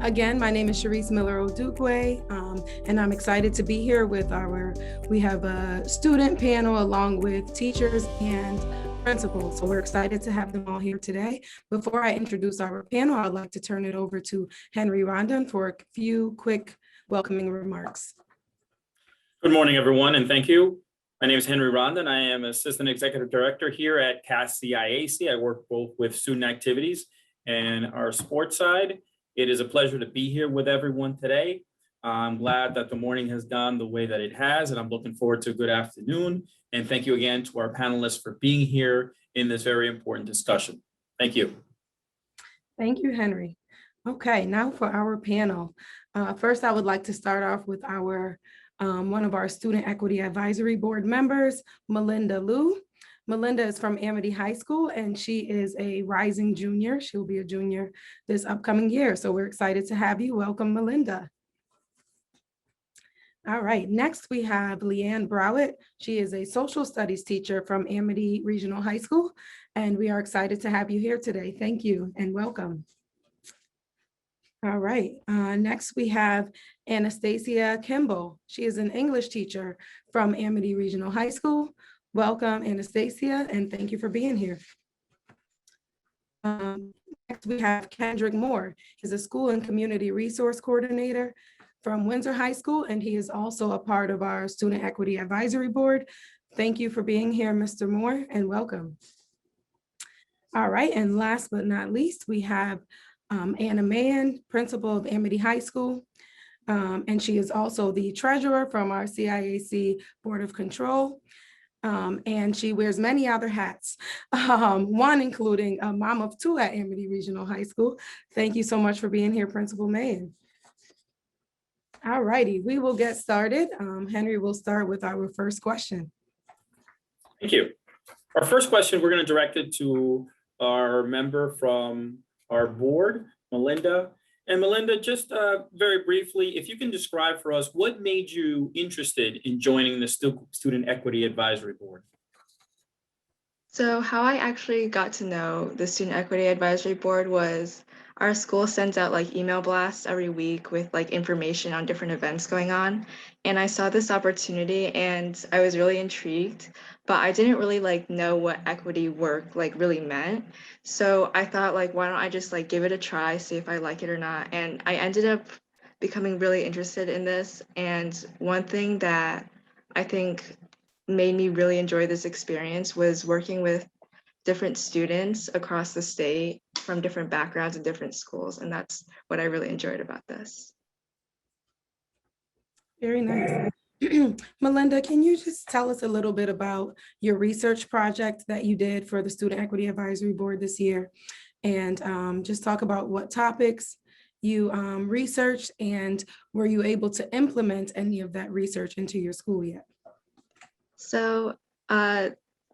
Again, my name is Sharice Miller-Odukwe, and I'm excited to be here with we have a student panel along with teachers and principals. So we're excited to have them all here today. Before I introduce our panel, I'd like to turn it over to Henry Rondon for a few quick welcoming remarks. Good morning, everyone, and thank you. My name is Henry Rondon. I am Assistant Executive Director here at CAS-CIAC. I work both with student activities and our sports side. It is a pleasure to be here with everyone today. I'm glad that the morning has gone the way that it has, and I'm looking forward to a good afternoon. And thank you again to our panelists for being here in this very important discussion. Thank you. Thank you, Henry. Okay, now for our panel. First, I would like to start off with one of our Student Equity Advisory Board members, Melinda Liu. Melinda is from Amity High School, and she is a rising junior. She'll be a junior this upcoming year. So we're excited to have you. Welcome, Melinda. All right, next we have Leanne Browett. She is a social studies teacher from Amity Regional High School, and we are excited to have you here today. Thank you and welcome. All right, next we have Anastasia Kimball. She is an English teacher from Amity Regional High School. Welcome, Anastasia, and thank you for being here. Next, we have Kendrick Moore. He's a school and community resource coordinator from Windsor High School, and he is also a part of our Student Equity Advisory Board. Thank you for being here, Mr. Moore, and welcome. All right, and last but not least, we have Anna Mann, principal of Amity High School, and she is also the treasurer from our CIAC Board of Control. And she wears many other hats, one including a mom of two at Amity Regional High School. Thank you so much for being here, Principal Mann. All righty, we will get started. Henry will start with our first question. Thank you. Our first question, we're going to direct it to our member from our board, Melinda. And Melinda, just very briefly, if you can describe for us what made you interested in joining the Student Equity Advisory Board? So how I actually got to know the Student Equity Advisory Board was our school sends out like email blasts every week with like information on different events going on. And I saw this opportunity and I was really intrigued, but I didn't really like know what equity work like really meant. So I thought like, why don't I just like give it a try, see if I like it or not. And I ended up becoming really interested in this. And one thing that I think made me really enjoy this experience was working with different students across the state from different backgrounds and different schools. And that's what I really enjoyed about this. Very nice. Melinda, can you just tell us a little bit about your research project that you did for the Student Equity Advisory Board this year? And just talk about what topics you researched, and were you able to implement any of that research into your school yet? So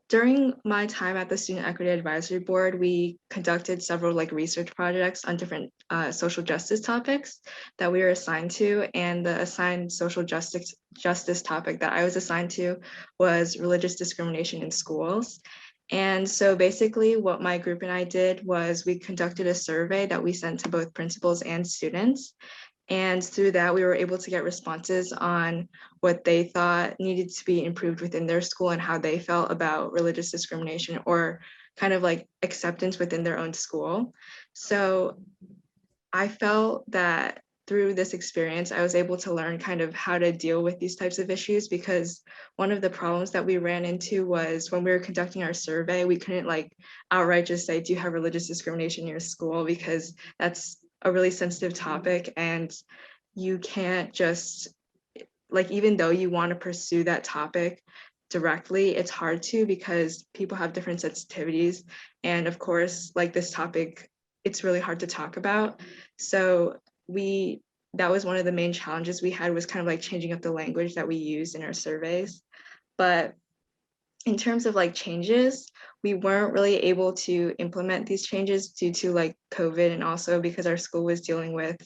during my time at the Student Equity Advisory Board, we conducted several like research projects on different social justice topics that we were assigned to. And the assigned social justice topic that I was assigned to was religious discrimination in schools. And so basically what my group and I did was we conducted a survey that we sent to both principals and students. And through that, we were able to get responses on what they thought needed to be improved within their school and how they felt about religious discrimination or kind of like acceptance within their own school. So I felt that through this experience, I was able to learn kind of how to deal with these types of issues, because one of the problems that we ran into was when we were conducting our survey, we couldn't like outright just say, do you have religious discrimination in your school? Because that's a really sensitive topic, and you can't just like, even though you want to pursue that topic directly, it's hard to, because people have different sensitivities. And of course, like this topic, it's really hard to talk about. So that was one of the main challenges we had, was kind of like changing up the language that we used in our surveys. But in terms of like changes, we weren't really able to implement these changes due to like COVID, and also because our school was dealing with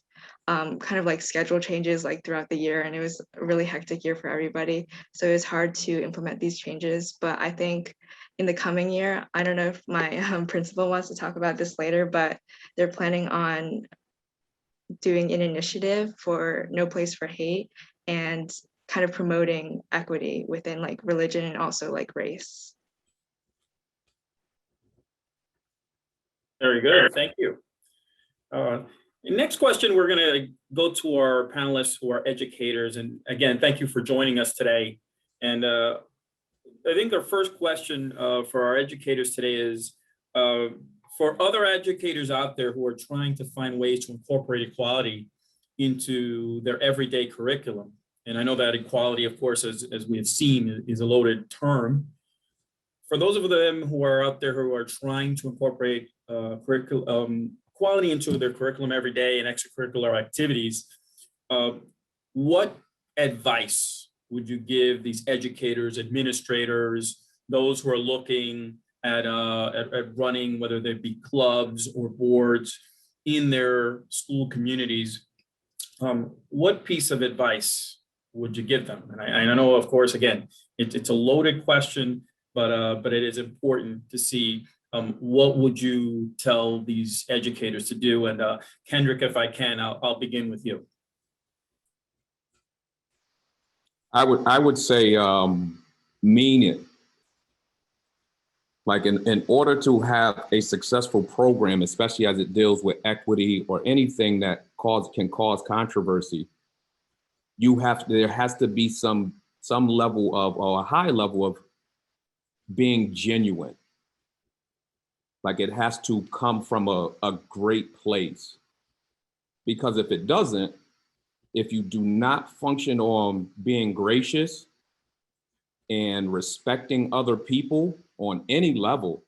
kind of like schedule changes like throughout the year, and it was a really hectic year for everybody. So it was hard to implement these changes. But I think in the coming year, I don't know if my principal wants to talk about this later, but they're planning on doing an initiative for No Place for Hate and kind of promoting equity within like religion and also like race. Very good, thank you. Next question, we're gonna go to our panelists who are educators. And again, thank you for joining us today. And I think our first question for our educators today is, for other educators out there who are trying to find ways to incorporate equality into their everyday curriculum. And I know that equality, of course, as we have seen, is a loaded term. For those of them who are out there who are trying to incorporate equality into their curriculum every day and extracurricular activities, what advice would you give these educators, administrators, those who are looking at running, whether they be clubs or boards in their school communities? What piece of advice would you give them? And I know, of course, again, it's a loaded question, but it is important to see what would you tell these educators to do? And Kendrick, if I can, I'll begin with you. I would say mean it. Like in order to have a successful program, especially as it deals with equity or anything that can cause controversy, there has to be some level of, or a high level of being genuine. Like it has to come from a great place. Because if it doesn't, if you do not function on being gracious and respecting other people on any level,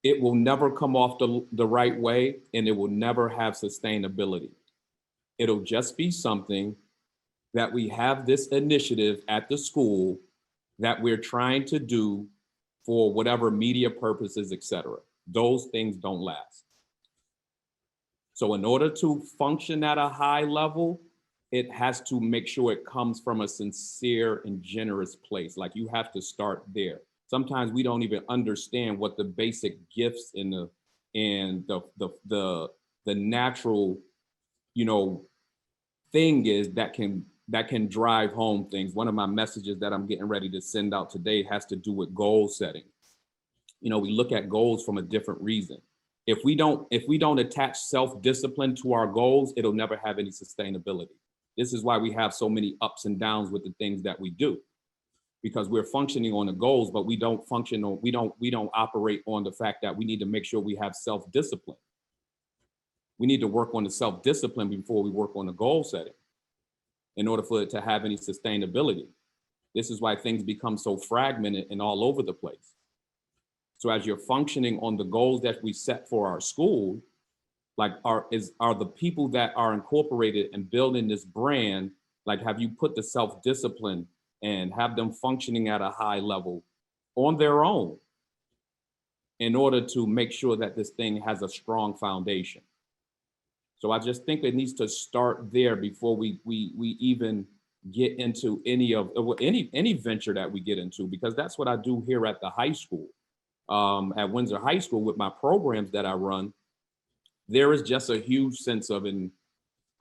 it will never come off the right way, and it will never have sustainability. It'll just be something that we have this initiative at the school that we're trying to do for whatever media purposes, etc. Those things don't last. So in order to function at a high level, it has to make sure it comes from a sincere and generous place. Like you have to start there. Sometimes we don't even understand what the basic gifts and the natural, thing is that can drive home things. One of my messages that I'm getting ready to send out today has to do with goal setting. We look at goals from a different reason. If we don't attach self-discipline to our goals, it'll never have any sustainability. This is why we have so many ups and downs with the things that we do, because we're functioning on the goals, but we don't operate on the fact that we need to make sure we have self-discipline. We need to work on the self-discipline before we work on the goal setting in order for it to have any sustainability. This is why things become so fragmented and all over the place. So as you're functioning on the goals that we set for our school, like are the people that are incorporated and building this brand, like have you put the self-discipline and have them functioning at a high level on their own in order to make sure that this thing has a strong foundation? So I just think it needs to start there before we even get into any venture that we get into, because that's what I do here at the high school. At Windsor High School with my programs that I run, there is just a huge sense of, and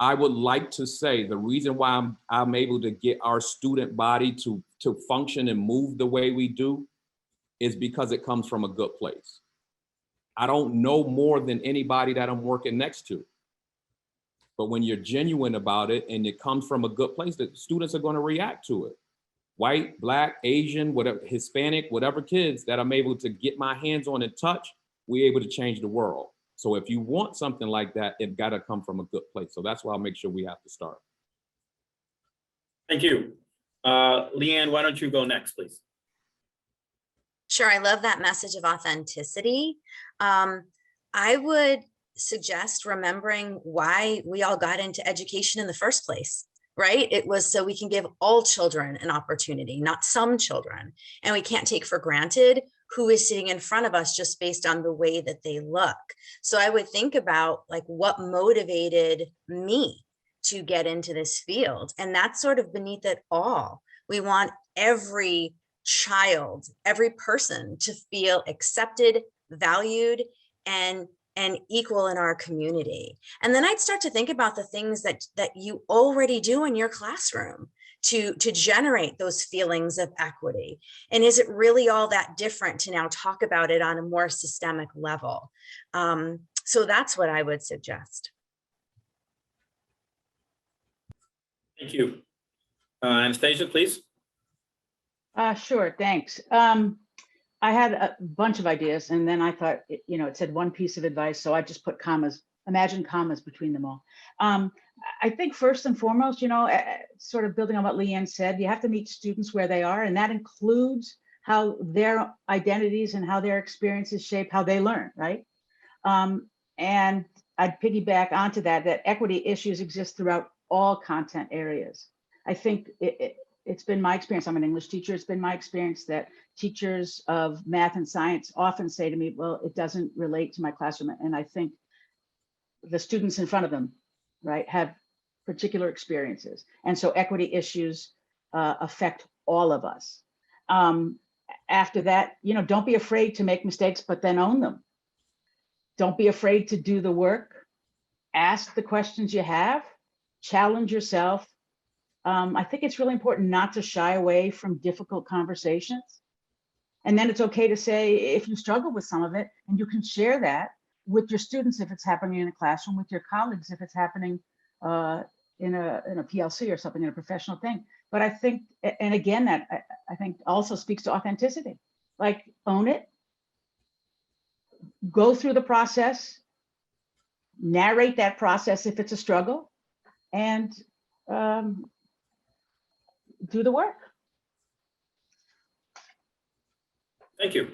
I would like to say the reason why I'm able to get our student body to function and move the way we do is because it comes from a good place. I don't know more than anybody that I'm working next to. But when you're genuine about it and it comes from a good place, the students are going to react to it. White, Black, Asian, whatever, Hispanic, whatever kids that I'm able to get my hands on and touch, we're able to change the world. So if you want something like that, it got to come from a good place. So that's why I'll make sure we have to start. Thank you. Leanne, why don't you go next, please? Sure, I love that message of authenticity. I would suggest remembering why we all got into education in the first place. Right? It was so we can give all children an opportunity, not some children. And we can't take for granted who is sitting in front of us just based on the way that they look. So I would think about like what motivated me to get into this field. And that's sort of beneath it all. We want every child, every person to feel accepted, valued, and and equal in our community. And then I'd start to think about the things that you already do in your classroom to generate those feelings of equity. And is it really all that different to now talk about it on a more systemic level? So that's what I would suggest. Thank you. Anastasia, please. Sure, thanks. I had a bunch of ideas, and then I thought, it said one piece of advice, so I just put commas, imagine commas between them all. I think first and foremost, sort of building on what Leanne said, you have to meet students where they are, and that includes how their identities and how their experiences shape how they learn, right? And I'd piggyback onto that equity issues exist throughout all content areas. I think it's been my experience, I'm an English teacher, it's been my experience that teachers of math and science often say to me, well, it doesn't relate to my classroom. And I think the students in front of them, right, have particular experiences. And so equity issues affect all of us. After that, don't be afraid to make mistakes, but then own them. Don't be afraid to do the work. Ask the questions you have, challenge yourself. I think it's really important not to shy away from difficult conversations. And then it's okay to say if you struggle with some of it, and you can share that with your students if it's happening in a classroom, with your colleagues if it's happening in a PLC or something, in a professional thing. But I think, and again, that I think also speaks to authenticity. Like, own it, go through the process, narrate that process if it's a struggle, and do the work. Thank you.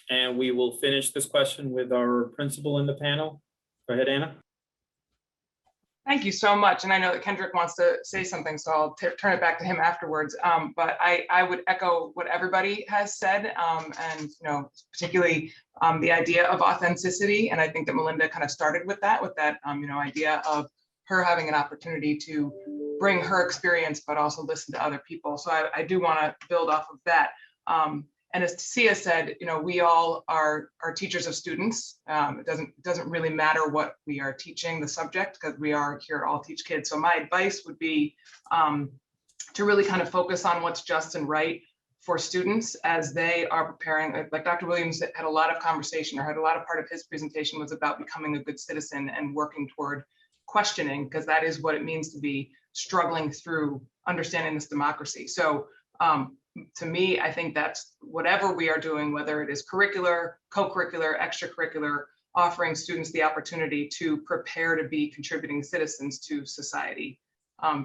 And we will finish this question with our principal in the panel. Go ahead, Anna. Thank you so much. And I know that Kendrick wants to say something, so I'll turn it back to him afterwards. But I would echo what everybody has said, and particularly the idea of authenticity. And I think that Melinda kind of started with that idea of her having an opportunity to bring her experience, but also listen to other people. So I do want to build off of that. And as Sia said, we all are teachers of students. It doesn't really matter what we are teaching the subject, because we are here to all teach kids. So my advice would be to really kind of focus on what's just and right for students as they are preparing. Like Dr. Williams had a lot of conversation, or had a lot of part of his presentation was about becoming a good citizen and working toward questioning, because that is what it means to be struggling through understanding this democracy. So to me, I think that's whatever we are doing, whether it is curricular, co-curricular, extracurricular, offering students the opportunity to prepare to be contributing citizens to society,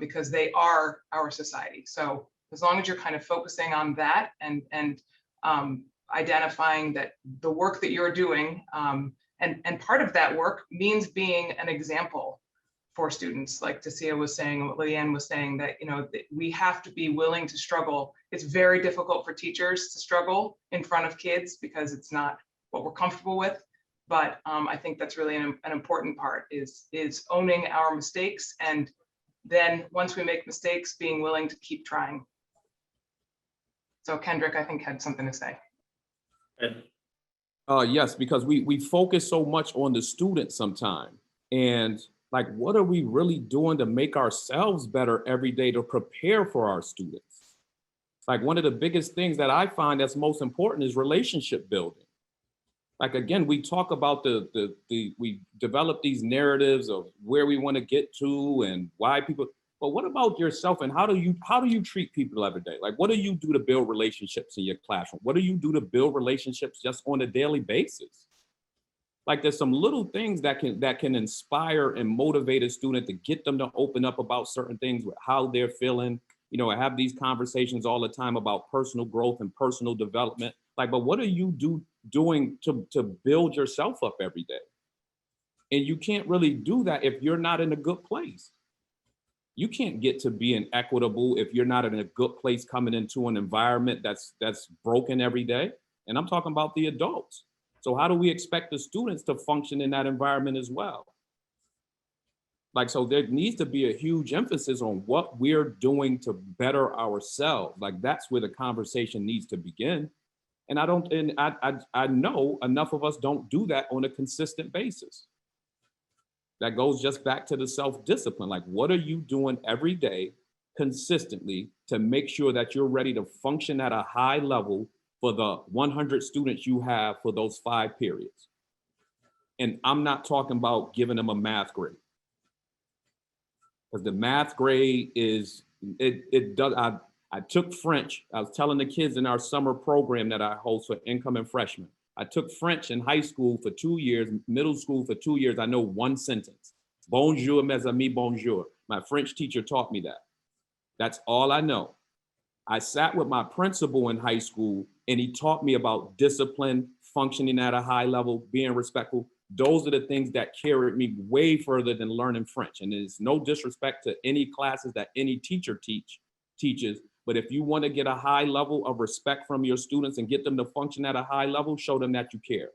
because they are our society. So as long as you're kind of focusing on that and identifying that the work that you're doing, and part of that work means being an example for students, like Tasia was saying, what Leanne was saying, that that we have to be willing to struggle. It's very difficult for teachers to struggle in front of kids because it's not what we're comfortable with. But I think that's really an important part, is owning our mistakes, and then once we make mistakes, being willing to keep trying. So Kendrick, I think, had something to say. Yes, because we focus so much on the student sometimes, and like, what are we really doing to make ourselves better every day to prepare for our students? Like, one of the biggest things that I find that's most important is relationship building. Like, again, we talk about we develop these narratives of where we want to get to and why people, but what about yourself, and how do you treat people every day? Like, what do you do to build relationships in your classroom? What do you do to build relationships just on a daily basis? Like, there's some little things that can inspire and motivate a student to get them to open up about certain things, with how they're feeling. I have these conversations all the time about personal growth and personal development. Like, but what are you doing to build yourself up every day? And you can't really do that if you're not in a good place. You can't get to being equitable if you're not in a good place coming into an environment that's broken every day. And I'm talking about the adults. So how do we expect the students to function in that environment as well? Like, so there needs to be a huge emphasis on what we're doing to better ourselves. Like, that's where the conversation needs to begin. And I know enough of us don't do that on a consistent basis. That goes just back to the self-discipline. Like, what are you doing every day consistently to make sure that you're ready to function at a high level for the 100 students you have for those 5 periods? And I'm not talking about giving them a math grade, because the math grade is, it does, I took French. I was telling the kids in our summer program that I host for incoming freshmen. I took French in high school for 2 years, middle school for 2 years. I know one sentence. Bonjour, mes amis, bonjour. My French teacher taught me that. That's all I know. I sat with my principal in high school and he taught me about discipline, functioning at a high level, being respectful. Those are the things that carried me way further than learning French. And there's no disrespect to any classes that any teacher teaches. But if you want to get a high level of respect from your students and get them to function at a high level, show them that you care.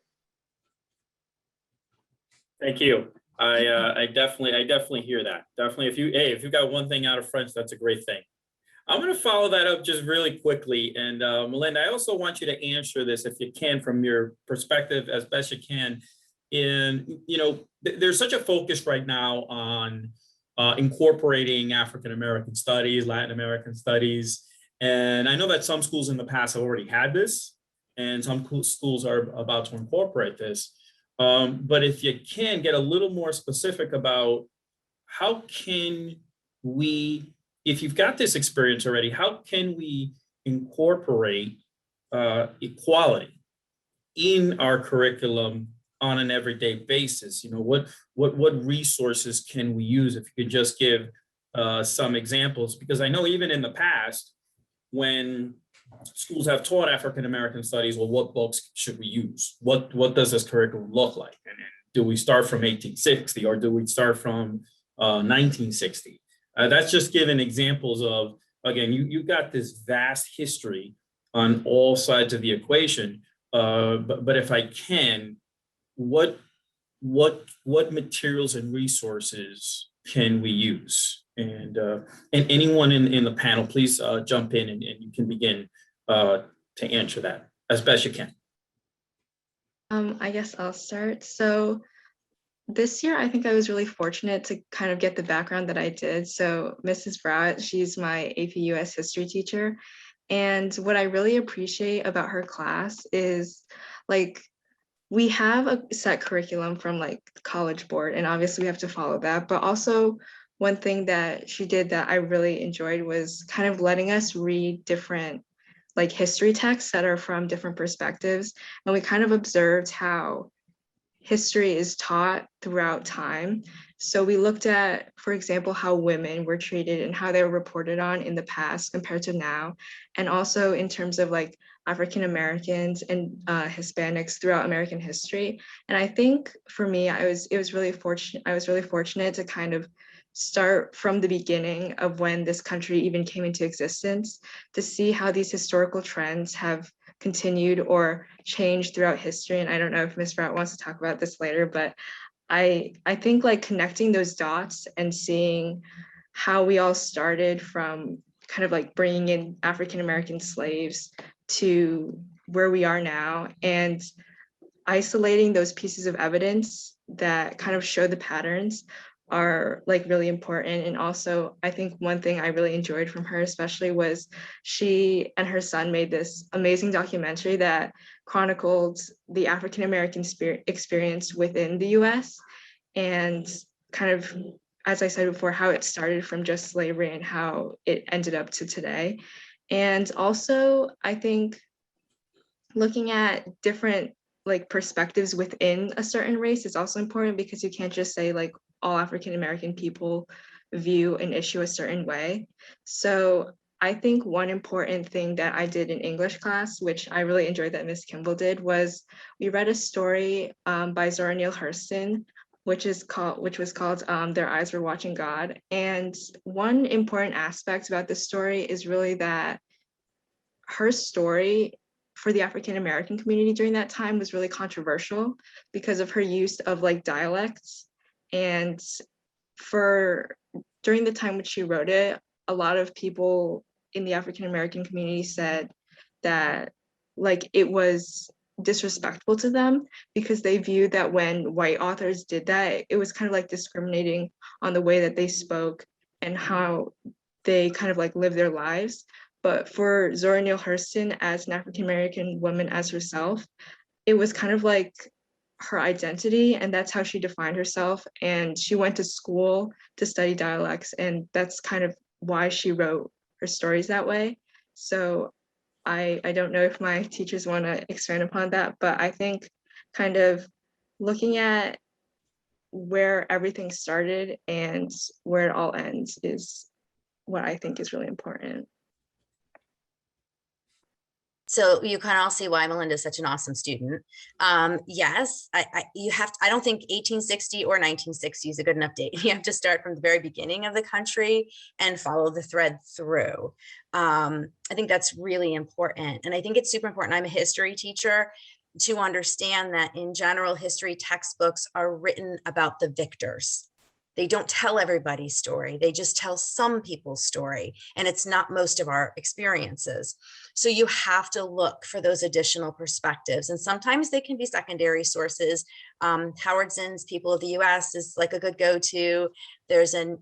Thank you. I definitely hear that. Definitely, if you got one thing out of French, that's a great thing. I'm going to follow that up just really quickly. And Melinda, I also want you to answer this, if you can, from your perspective as best you can. There's such a focus right now on incorporating African-American studies, Latin American studies. And I know that some schools in the past have already had this, and some schools are about to incorporate this. But if you can get a little more specific about how can we, if you've got this experience already, how can we incorporate equality in our curriculum on an everyday basis? What resources can we use? If you could just give some examples, because I know even in the past, when schools have taught African-American studies, well, what books should we use? What does this curriculum look like? And do we start from 1860 or do we start from 1960? That's just giving examples of, again, you've got this vast history on all sides of the equation. But if I can, what materials and resources can we use? And anyone in the panel, please jump in and you can begin to answer that as best you can. I guess I'll start. So this year, I think I was really fortunate to kind of get the background that I did. So Mrs. Browett, she's my AP US history teacher. And what I really appreciate about her class is, like, we have a set curriculum from like College Board, and obviously we have to follow that. But also one thing that she did that I really enjoyed was kind of letting us read different like history texts that are from different perspectives. And we kind of observed how history is taught throughout time. So we looked at, for example, how women were treated and how they were reported on in the past compared to now. And also in terms of like African Americans and Hispanics throughout American history. And I think for me, I was really fortunate to kind of start from the beginning of when this country even came into existence, to see how these historical trends have continued or changed throughout history. And I don't know if Ms. Brown wants to talk about this later, but I think like connecting those dots and seeing how we all started from kind of like bringing in African American slaves to where we are now, and isolating those pieces of evidence that kind of show the patterns are like really important. And also, I think one thing I really enjoyed from her especially was she and her son made this amazing documentary that chronicled the African American experience within the US, and kind of, as I said before, how it started from just slavery and how it ended up to today. And also, I think looking at different like perspectives within a certain race is also important, because you can't just say like all African American people view an issue a certain way. So I think one important thing that I did in English class, which I really enjoyed that Ms. Kimball did, was we read a story by Zora Neale Hurston, which was called Their Eyes Were Watching God. And one important aspect about this story is really that her story for the African American community during that time was really controversial because of her use of like dialects. And during the time when she wrote it, a lot of people in the African American community said that like it was disrespectful to them, because they viewed that when white authors did that, it was kind of like discriminating on the way that they spoke and how they kind of like live their lives. But for Zora Neale Hurston, as an African-American woman as herself, it was kind of like her identity, and that's how she defined herself. And she went to school to study dialects, and that's kind of why she wrote her stories that way. So I don't know if my teachers want to expand upon that, but I think kind of looking at where everything started and where it all ends is what I think is really important. So you kind of all see why Melinda is such an awesome student. Yes, I don't think 1860 or 1960 is a good enough date. You have to start from the very beginning of the country and follow the thread through. I think that's really important. And I think it's super important. I'm a history teacher, to understand that in general, history textbooks are written about the victors. They don't tell everybody's story. They just tell some people's story. And it's not most of our experiences. So you have to look for those additional perspectives. And sometimes they can be secondary sources. Howard Zinn's People of the US is like a good go-to. There's a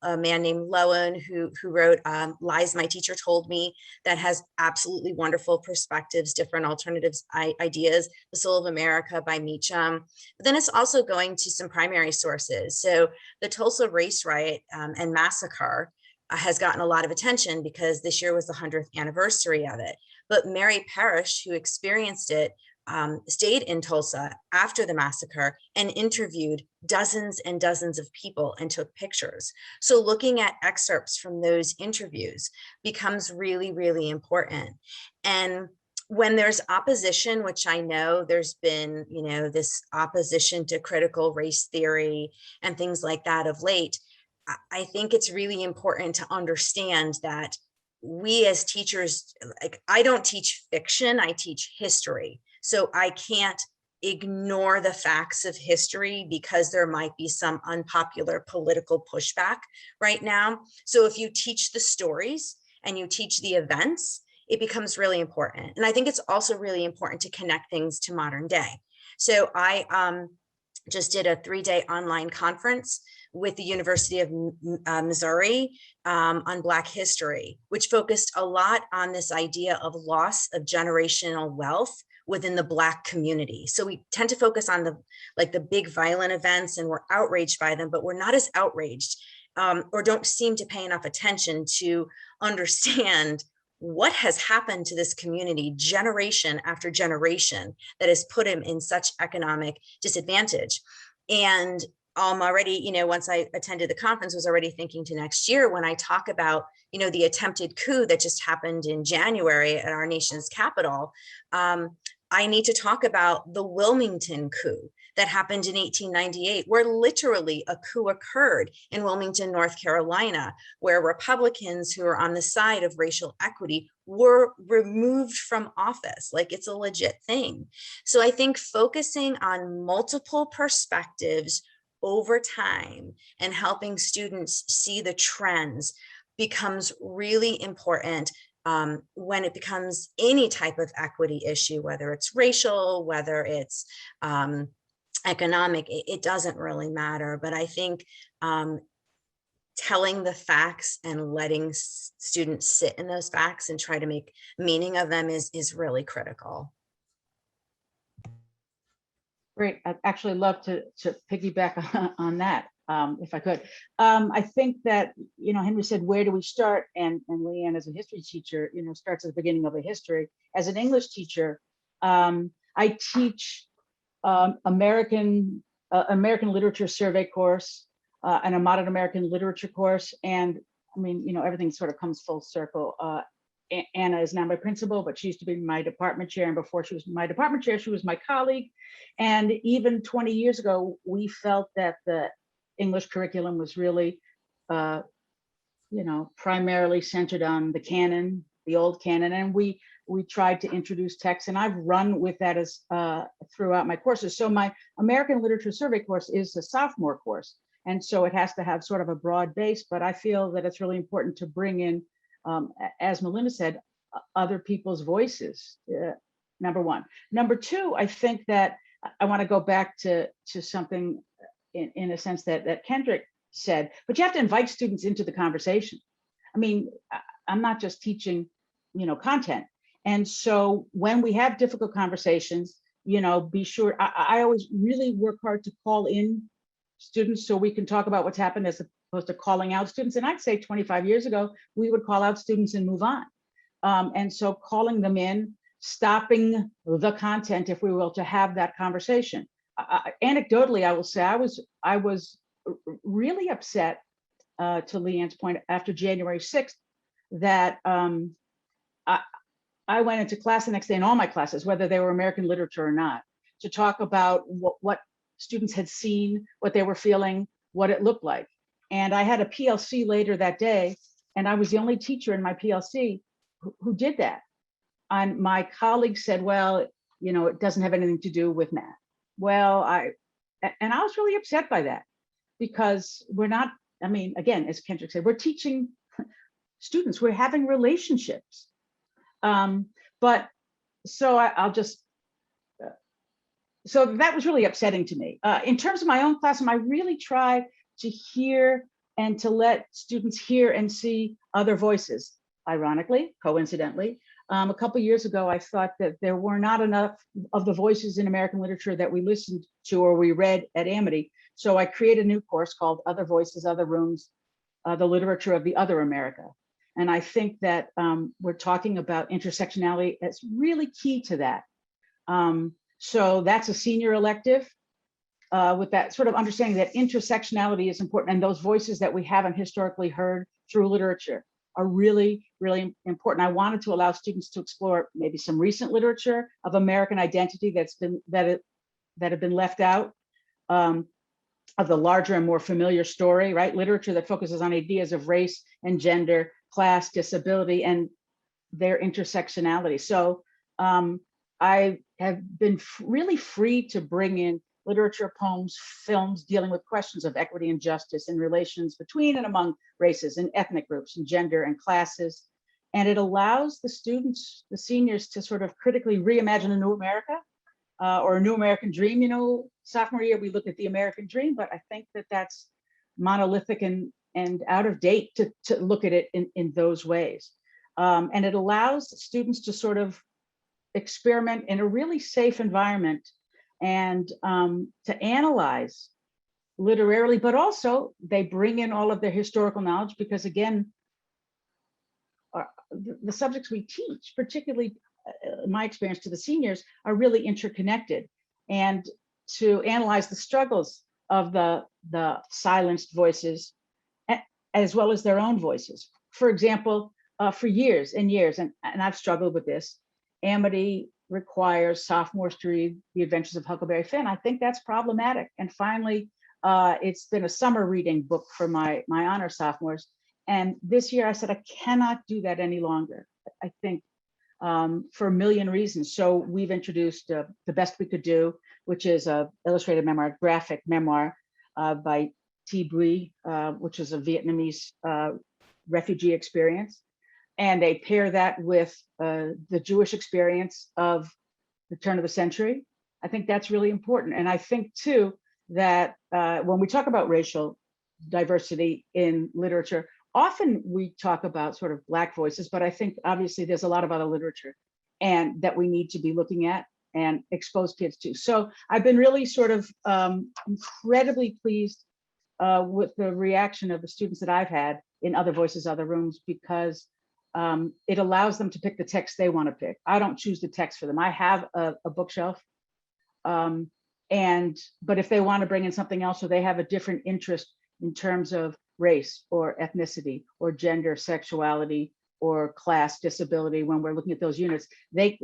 man named Lowen who wrote Lies My Teacher Told Me, that has absolutely wonderful perspectives, different alternatives, ideas. The Soul of America by Meacham. But then it's also going to some primary sources. So the Tulsa race riot and massacre has gotten a lot of attention because this year was the 100th anniversary of it. But Mary Parrish, who experienced it, stayed in Tulsa after the massacre and interviewed dozens and dozens of people and took pictures. So looking at excerpts from those interviews becomes really, really important. And when there's opposition, which I know there's been, this opposition to critical race theory and things like that of late, I think it's really important to understand that we as teachers, like, I don't teach fiction, I teach history. So I can't ignore the facts of history because there might be some unpopular political pushback right now. So if you teach the stories and you teach the events, it becomes really important. And I think it's also really important to connect things to modern day. So I just did a 3-day online conference with the University of Missouri on Black history, which focused a lot on this idea of loss of generational wealth within the Black community. So we tend to focus on the big violent events, and we're outraged by them, but we're not as outraged or don't seem to pay enough attention to understand what has happened to this community generation after generation that has put him in such economic disadvantage. And I'm already, once I attended the conference, was already thinking to next year when I talk about, the attempted coup that just happened in January at our nation's capital. I need to talk about the Wilmington coup that happened in 1898, where literally a coup occurred in Wilmington, North Carolina, where Republicans who are on the side of racial equity were removed from office. Like, it's a legit thing. So I think focusing on multiple perspectives over time and helping students see the trends becomes really important when it becomes any type of equity issue, whether it's racial, whether it's economic, it doesn't really matter. But I think telling the facts and letting students sit in those facts and try to make meaning of them is really critical. Great. I'd actually love to piggyback on that, if I could. I think that, Henry said, where do we start? And Leanne, as a history teacher, starts at the beginning of a history. As an English teacher, I teach American literature survey course and a modern American literature course. And I mean, everything sort of comes full circle. Anna is now my principal, but she used to be my department chair. And before she was my department chair, she was my colleague. And even 20 years ago, we felt that the English curriculum was really, primarily centered on the canon, the old canon. And we tried to introduce text, and I've run with that as throughout my courses. So my American Literature Survey course is a sophomore course. And so it has to have sort of a broad base, but I feel that it's really important to bring in, as Melinda said, other people's voices number one. Number two, I think that I want to go back to something in a sense that Kendrick said, but you have to invite students into the conversation. I mean, I'm not just teaching, content. And so when we have difficult conversations, be sure, I always really work hard to call in students so we can talk about what's happened as opposed to calling out students. And I'd say 25 years ago, we would call out students and move on. And so calling them in, stopping the content, if we will, to have that conversation. Anecdotally, I will say I was really upset, to Leanne's point, after January 6th, that I went into class the next day in all my classes, whether they were American literature or not, to talk about what students had seen, what they were feeling, what it looked like. And I had a PLC later that day, and I was the only teacher in my PLC who did that. And my colleagues said, well, it doesn't have anything to do with math. Well, I was really upset by that, because we're not, again, as Kendrick said, we're teaching students, we're having relationships. But so I'll just, so that was really upsetting to me. In terms of my own classroom, I really try to hear and to let students hear and see other voices. Ironically, coincidentally, a couple of years ago, I thought that there were not enough of the voices in American literature that we listened to or we read at Amity. So I created a new course called Other Voices, Other Rooms, the Literature of the Other America. And I think that we're talking about intersectionality as really key to that. So that's a senior elective with that sort of understanding that intersectionality is important, and those voices that we haven't historically heard through literature are really, really important. I wanted to allow students to explore maybe some recent literature of American identity that have been left out of the larger and more familiar story, right? Literature that focuses on ideas of race and gender, class, disability, and their intersectionality. So I have been really free to bring in literature, poems, films dealing with questions of equity and justice and relations between and among races and ethnic groups and gender and classes. And it allows the students, the seniors, to sort of critically reimagine a new America or a new American dream. Sophomore year, we look at the American dream, but I think that that's monolithic and out of date to look at it in those ways. And it allows students to sort of experiment in a really safe environment and to analyze literarily, but also they bring in all of their historical knowledge, because again, the subjects we teach, particularly in my experience to the seniors, are really interconnected, and to analyze the struggles of the silenced voices as well as their own voices. For example, for years and years, and I've struggled with this, Amity requires sophomores to read The Adventures of Huckleberry Finn. I think that's problematic. And finally, it's been a summer reading book for my honor sophomores. And this year I said, I cannot do that any longer. I think for a million reasons. So we've introduced The Best We Could Do, which is a illustrated memoir, graphic memoir by Thi Bui, which is a Vietnamese refugee experience. And they pair that with the Jewish experience of the turn of the century. I think that's really important. And I think too, that when we talk about racial diversity in literature, often we talk about sort of Black voices, but I think obviously there's a lot of other literature and that we need to be looking at and expose kids to. So I've been really sort of incredibly pleased with the reaction of the students that I've had in Other Voices, Other Rooms, because it allows them to pick the text they want to pick. I don't choose the text for them. I have a bookshelf, but if they want to bring in something else, or they have a different interest in terms of race or ethnicity or gender, sexuality, or class, disability, when we're looking at those units, they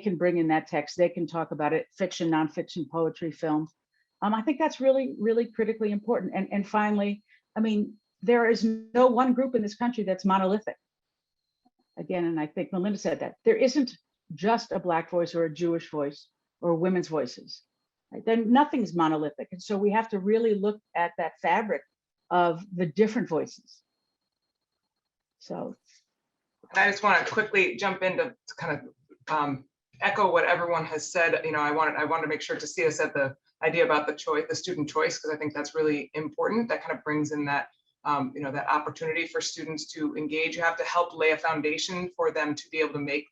can bring in that text. They can talk about it, fiction, nonfiction, poetry, film. I think that's really, really critically important. And finally, there is no one group in this country that's monolithic. Again, and I think Melinda said that, there isn't just a Black voice or a Jewish voice or women's voices. Right? Then nothing's monolithic. And so we have to really look at that fabric of the different voices. So. I just want to quickly jump in to kind of echo what everyone has said. I wanted to make sure Tasia said the idea about the choice, the student choice, because I think that's really important. That kind of brings in that, that opportunity for students to engage. You have to help lay a foundation for them to be able to make,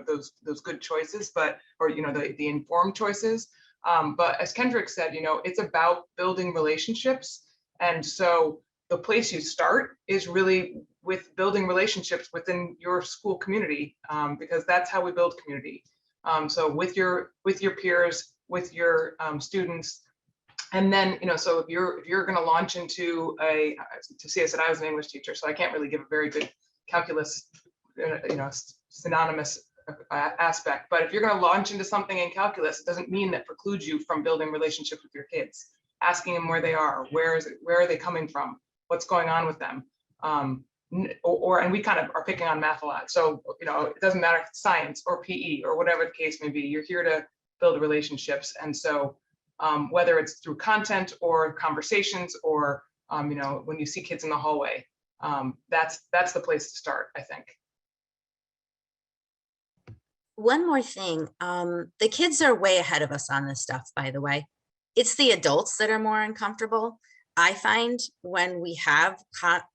those good choices, or the informed choices. But as Kendrick said, it's about building relationships. And so the place you start is really with building relationships within your school community, because that's how we build community. So with your peers, with your students, and then so if you're going to launch into Tasia said I was an English teacher, so I can't really give a very good calculus, synonymous aspect. But if you're going to launch into something in calculus, it doesn't mean that precludes you from building relationships with your kids, asking them where they are, where are they coming from, what's going on with them. And we kind of are picking on math a lot. So, it doesn't matter if it's science or PE or whatever the case may be, you're here to build relationships. And so whether it's through content or conversations or, when you see kids in the hallway, that's the place to start, I think. One more thing, the kids are way ahead of us on this stuff, by the way. It's the adults that are more uncomfortable. I find when we have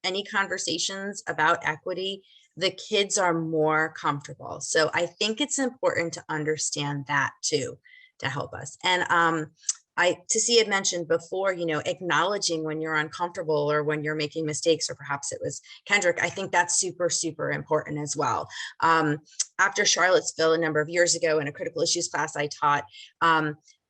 any conversations about equity, the kids are more comfortable. So I think it's important to understand that too, to help us. And Tasia had mentioned before, acknowledging when you're uncomfortable or when you're making mistakes, or perhaps it was Kendrick. I think that's super, super important as well. After Charlottesville a number of years ago in a critical issues class I taught,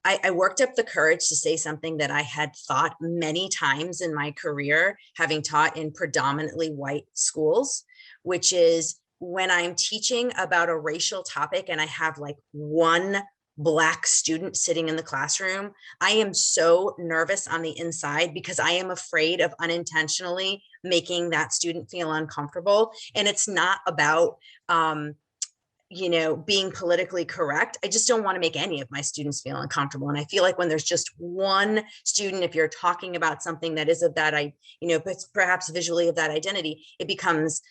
I worked up the courage to say something that I had thought many times in my career, having taught in predominantly white schools, which is when I'm teaching about a racial topic and I have like one Black student sitting in the classroom, I am so nervous on the inside because I am afraid of unintentionally making that student feel uncomfortable. And it's not about, being politically correct. I just don't want to make any of my students feel uncomfortable. And I feel like when there's just one student, if you're talking about something that is of that, perhaps visually of that identity, it becomes,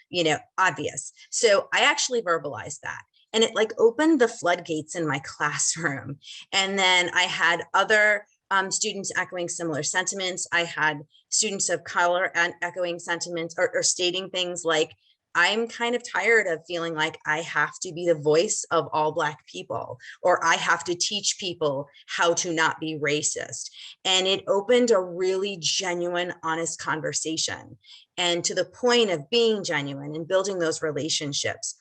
obvious. So I actually verbalized that. And it opened the floodgates in my classroom. And then I had other students echoing similar sentiments. I had students of color and echoing sentiments or stating things like, I'm kind of tired of feeling like I have to be the voice of all Black people, or I have to teach people how to not be racist. And it opened a really genuine, honest conversation. And to the point of being genuine and building those relationships,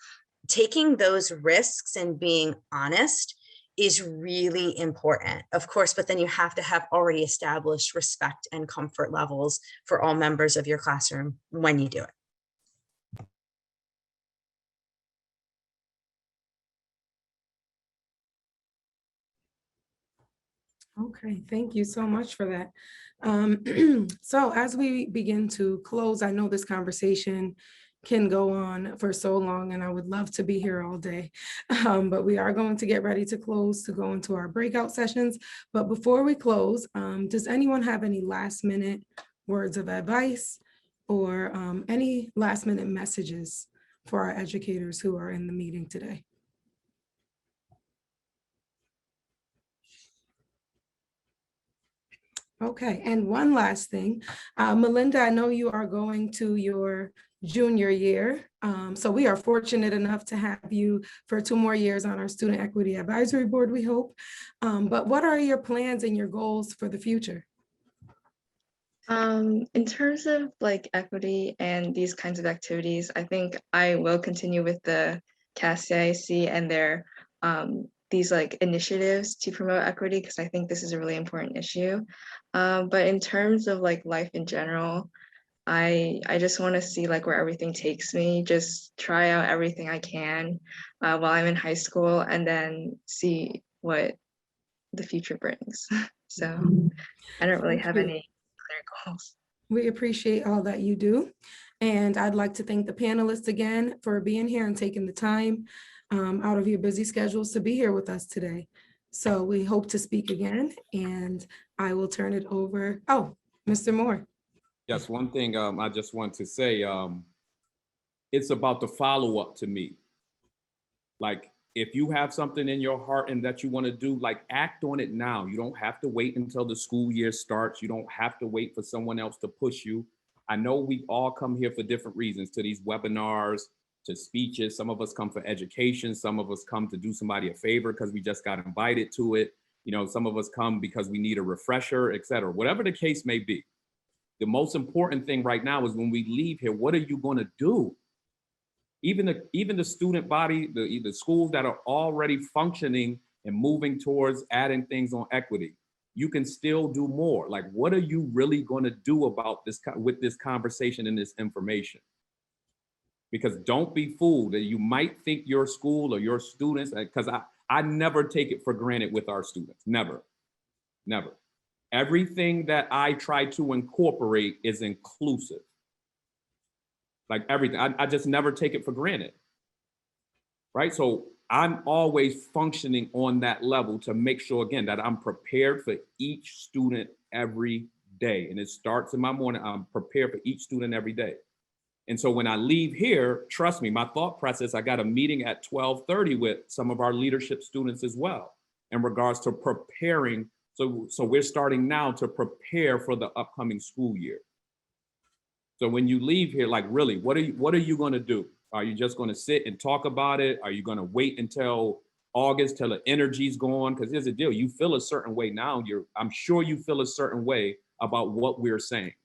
taking those risks and being honest is really important, of course, but then you have to have already established respect and comfort levels for all members of your classroom when you do it. Okay, thank you so much for that. So as we begin to close, I know this conversation can go on for so long and I would love to be here all day, but we are going to get ready to close to go into our breakout sessions. But before we close, does anyone have any last minute words of advice or any last minute messages for our educators who are in the meeting today? Okay, and one last thing, Melinda, I know you are going to your junior year. So we are fortunate enough to have you for 2 more years on our Student Equity Advisory Board, we hope. But what are your plans and your goals for the future? In terms of equity and these kinds of activities, I think I will continue with the CAS-CIAC and their these initiatives to promote equity, because I think this is a really important issue. But in terms of life in general, I just want to see where everything takes me, just try out everything I can while I'm in high school, and then see what the future brings. So I don't really have any clear goals. We appreciate all that you do. And I'd like to thank the panelists again for being here and taking the time out of your busy schedules to be here with us today. So we hope to speak again, and I will turn it over. Oh, Mr. Moore. Yes, one thing I just want to say, it's about the follow-up to me. if you have something in your heart and that you want to do, like act on it now. You don't have to wait until the school year starts. You don't have to wait for someone else to push you. I know we all come here for different reasons, to these webinars, to speeches. Some of us come for education. Some of us come to do somebody a favor because we just got invited to it. You know, some of us come because we need a refresher, et cetera. Whatever the case may be. The most important thing right now is when we leave here, what are you going to do? Even the student body, the schools that are already functioning and moving towards adding things on equity, you can still do more. Like, what are you really going to do about this with this conversation and this information? Because don't be fooled that you might think your school or your students, because I never take it for granted with our students. Never, never. Everything that I try to incorporate is inclusive. Like everything, I just never take it for granted, right? So I'm always functioning on that level to make sure, again, that I'm prepared for each student every day. And it starts in my morning, I'm prepared for each student every day. And so when I leave here, trust me, my thought process, I got a meeting at 12:30 with some of our leadership students as well in regards to preparing. So we're starting now to prepare for the upcoming school year. So when you leave here, like really, what are you going to do? Are you just going to sit and talk about it? Are you going to wait until August till the energy's gone? Because here's the deal, you feel a certain way now. I'm sure you feel a certain way about what we're saying,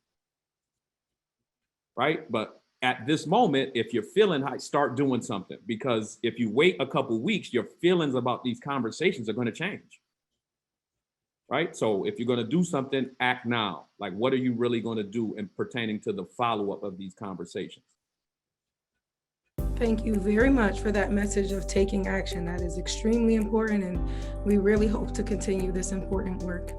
right? But at this moment, if you're feeling high, start doing something, because if you wait a couple of weeks, your feelings about these conversations are going to change. Right? So if you're going to do something, act now. Like, what are you really going to do in pertaining to the follow-up of these conversations? Thank you very much for that message of taking action. That is extremely important, and we really hope to continue this important work.